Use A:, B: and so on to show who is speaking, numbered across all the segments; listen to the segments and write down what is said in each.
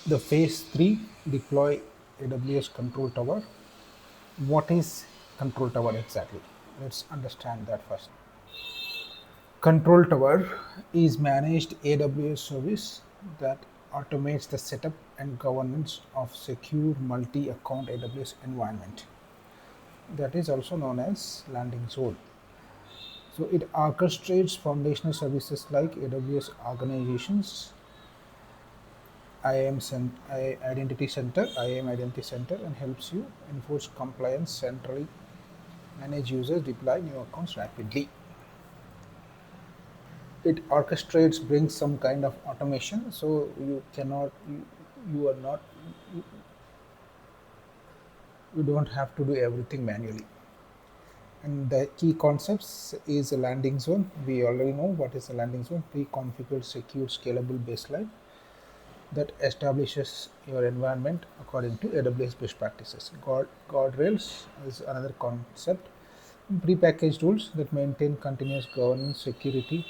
A: The phase 3, deploy AWS control tower. What is control tower exactly? Let's understand that first. Control tower is managed AWS service that automates the setup and governance of secure multi-account AWS environment. That is also known as landing zone. So it orchestrates foundational services like AWS organizations, IAM Identity Center, and helps you enforce compliance centrally, manage users, deploy new accounts rapidly. It orchestrates, brings some kind of automation, so you are not, you don't have to do everything manually. And the key concepts is a landing zone. We already know what is a landing zone: pre-configured, secure, scalable baseline that establishes your environment according to AWS best practices. Guardrails is another concept. Prepackaged rules that maintain continuous governance, security,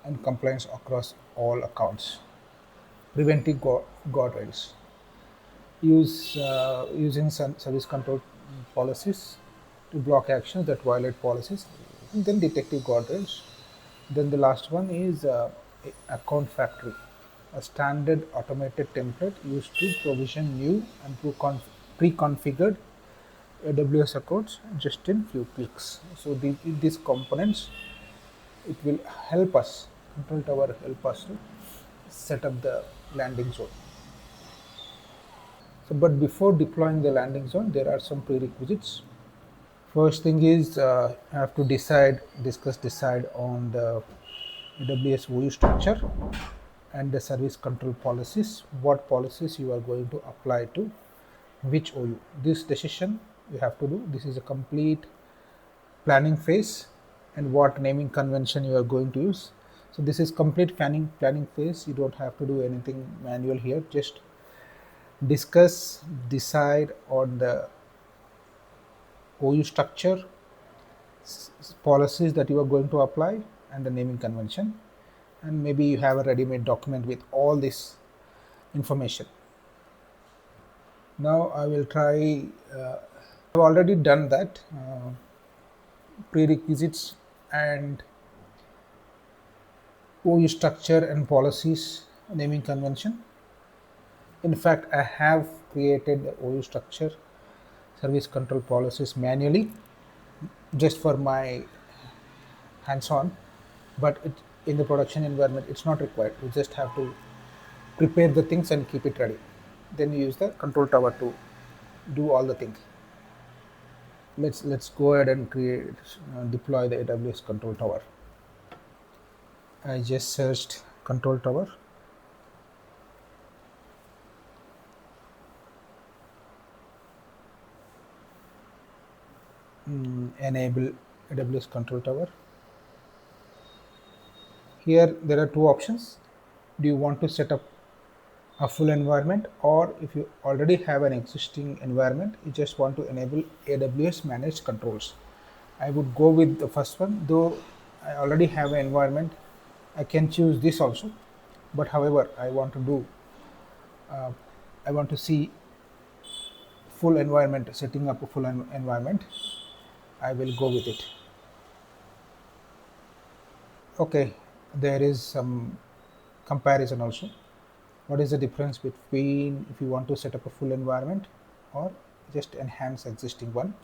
A: and compliance across all accounts. Preventive guardrails. Using service control policies to block actions that violate policies. And then detective guardrails. Then the last one is account factory, a standard automated template used to provision new and pre-configured AWS accounts just in few clicks. So these components, it will help us, control tower help us to set up the landing zone. So, but before deploying the landing zone, there are some prerequisites. First thing is you have to decide on the AWS OU structure and the service control policies, what policies you are going to apply to which OU. This decision you have to do. This is a complete planning phase, and what naming convention you are going to use. So this is complete planning phase. You don't have to do anything manual here. Just decide on the OU structure, policies that you are going to apply, and the naming convention. And maybe you have a ready-made document with all this information. Now I will try. I've already done that. Prerequisites and OU structure and policies naming convention. In fact, I have created the OU structure service control policies manually just for my hands-on, but in the production environment it's not required. You just have to prepare the things and keep it ready. Then you use the control tower to do all the things. Let's go ahead and deploy the AWS control tower. I just searched control tower. Enable AWS control tower. Here there are two options. Do you want to set up a full environment, or if you already have an existing environment, you just want to enable AWS managed controls? I would go with the first one. Though I already have an environment, I can choose this also, but however I want to see full environment, setting up a full environment. I will go with it. Okay, there is some comparison also. What is the difference between if you want to set up a full environment or just enhance existing one?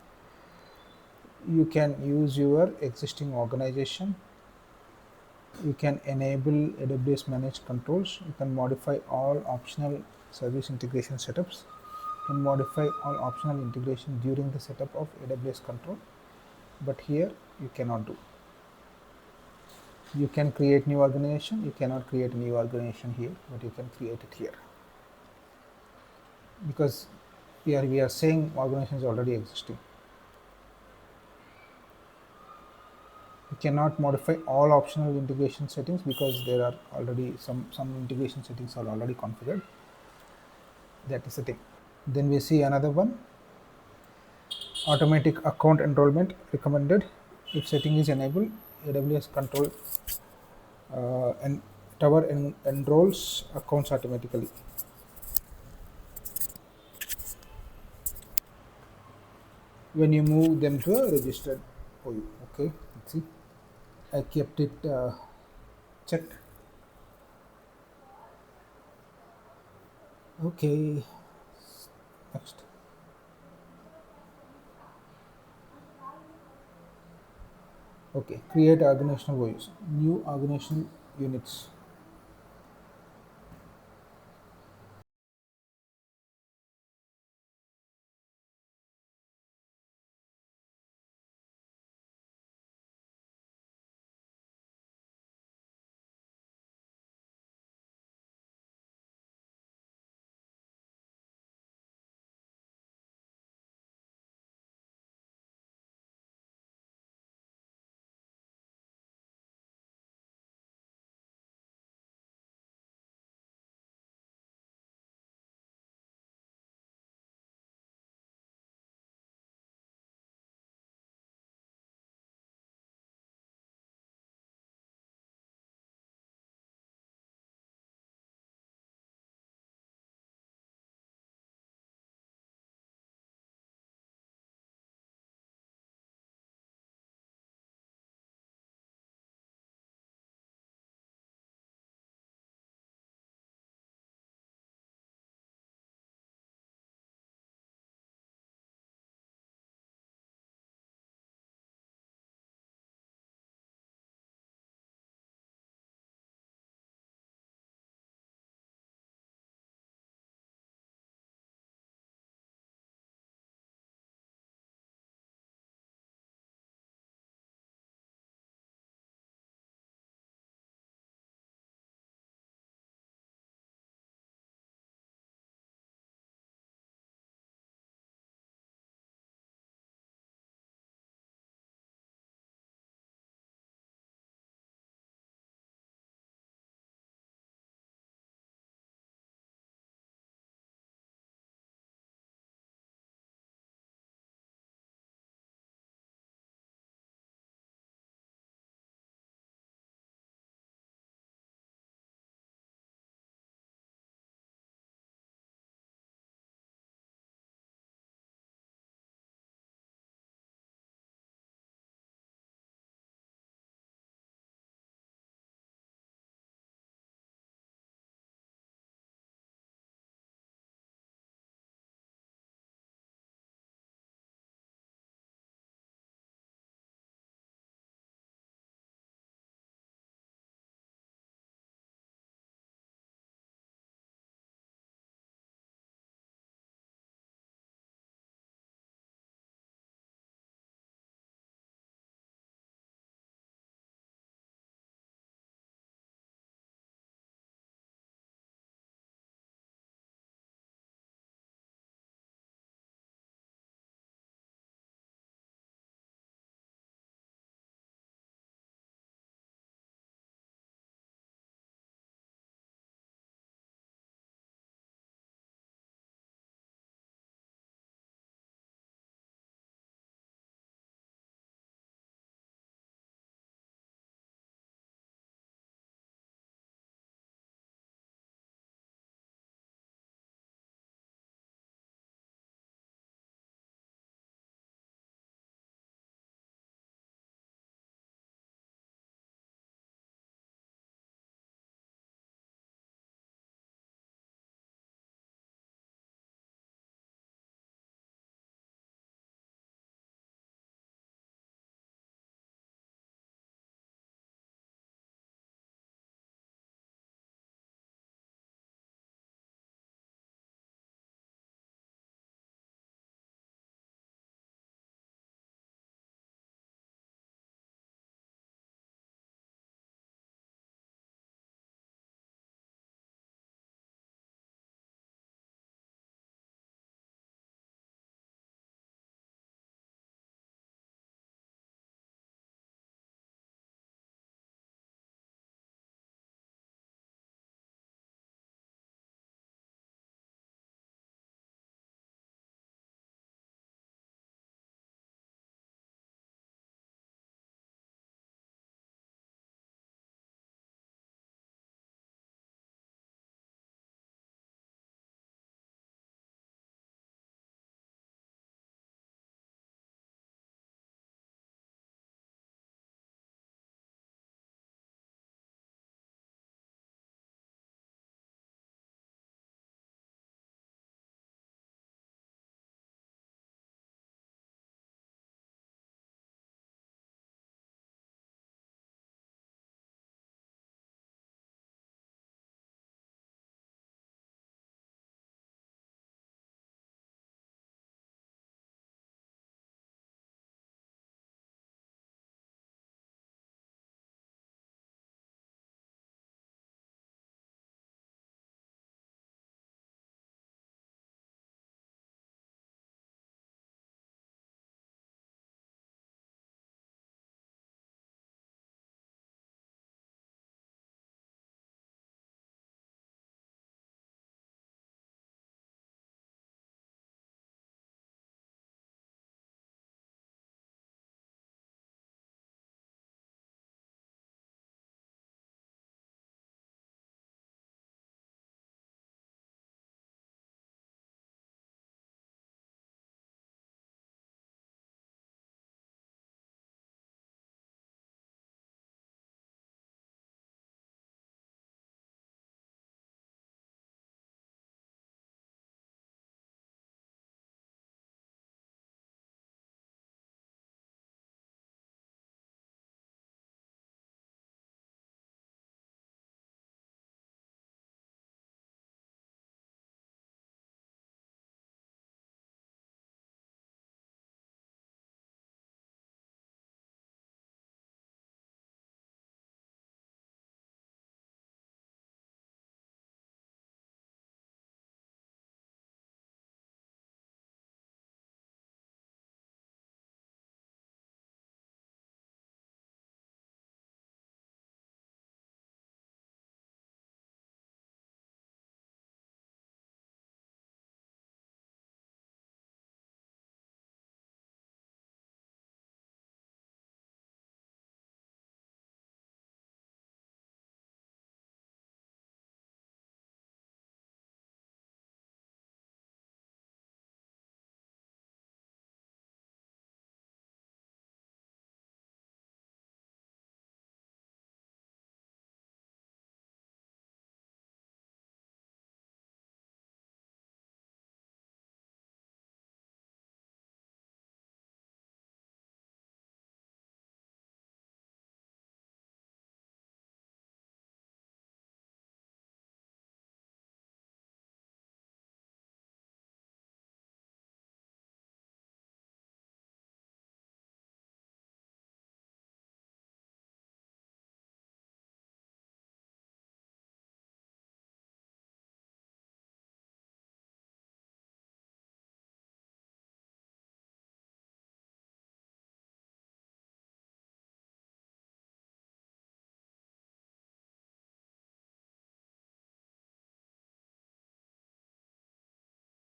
A: You can use your existing organization. You can enable AWS managed controls. You can modify all optional service integration setups. You can modify all optional integration during the setup of AWS control, but here you cannot do. You can create new organization. You cannot create a new organization here, but you can create it here, because we are saying organization is already existing. You cannot modify all optional integration settings because there are already some integration settings are already configured. That is the thing. Then we see another one. Automatic account enrollment recommended if setting is enabled. AWS control and tower enrolls accounts automatically. When you move them to a registered OU. Okay, let's see. I kept it checked. Okay, next. Okay, create organizational OUs. New organizational units.